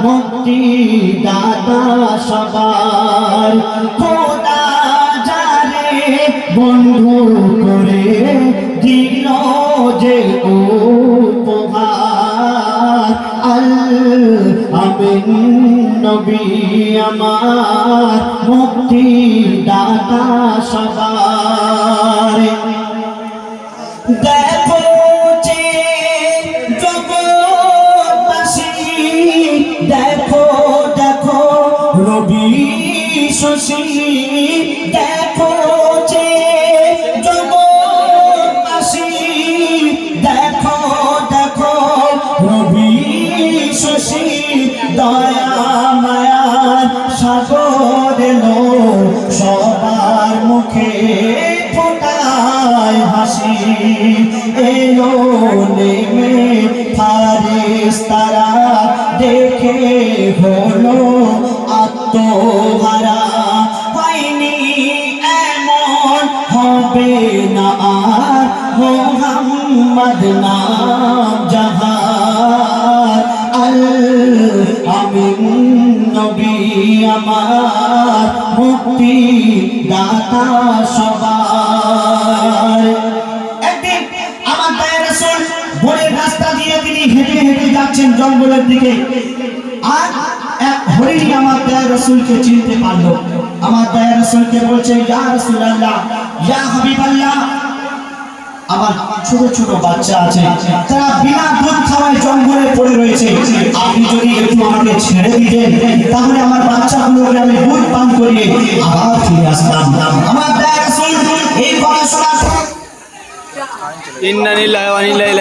মুক্তি দাতা সবার খোদা যারে বন্ধু করে দিল যে উপহার আল আমিন নবী আমার মুক্তি দাতা সবার দেখো যে জগৎবাসী দেখো দেখো রবি শশী দেখো যে জগৎবাসী দেখো দেখো রবি শশী দয়া মায়ার সাগর এলো সবার মুখে ফোটায় হাসি এলো নেমে ফারিস্তারা দেখে হলো আত্মহারা হয়নি এমন হবে না আর মোহাম্মদ নাম জাহার আল আমিন নবী আমার মুক্তি দাতা সবার একদিন আমার দয়ার রাসূল বনের রাস্তা দিয়ে তিনি হেঁটে হেঁটে যাচ্ছেন জঙ্গলের দিকে আর এক হরিণ আমার দয়ার রাসূলকে চিনতে পারলো আমার দয়ার রাসূলকে বলছে ইয়া রাসূলুল্লাহ ইয়া হাবিবাল্লাহ আমার ছোট ছোট বাচ্চা আছে তারা বিনা দুধ খাওয়ায় জঙ্গলে পড়ে রয়েছে আপনি যদি একটু আমাকে ছেড়ে দিতেন তাহলে আমার বাচ্চাগুলোকে আমি দুধ পান করিয়ে আবার ফিরে আসতাম আমার দয়ার রাসূল এই কথা শোনার পর ইন্না লিল্লাহি ওয়া ইন্না ইলাইহি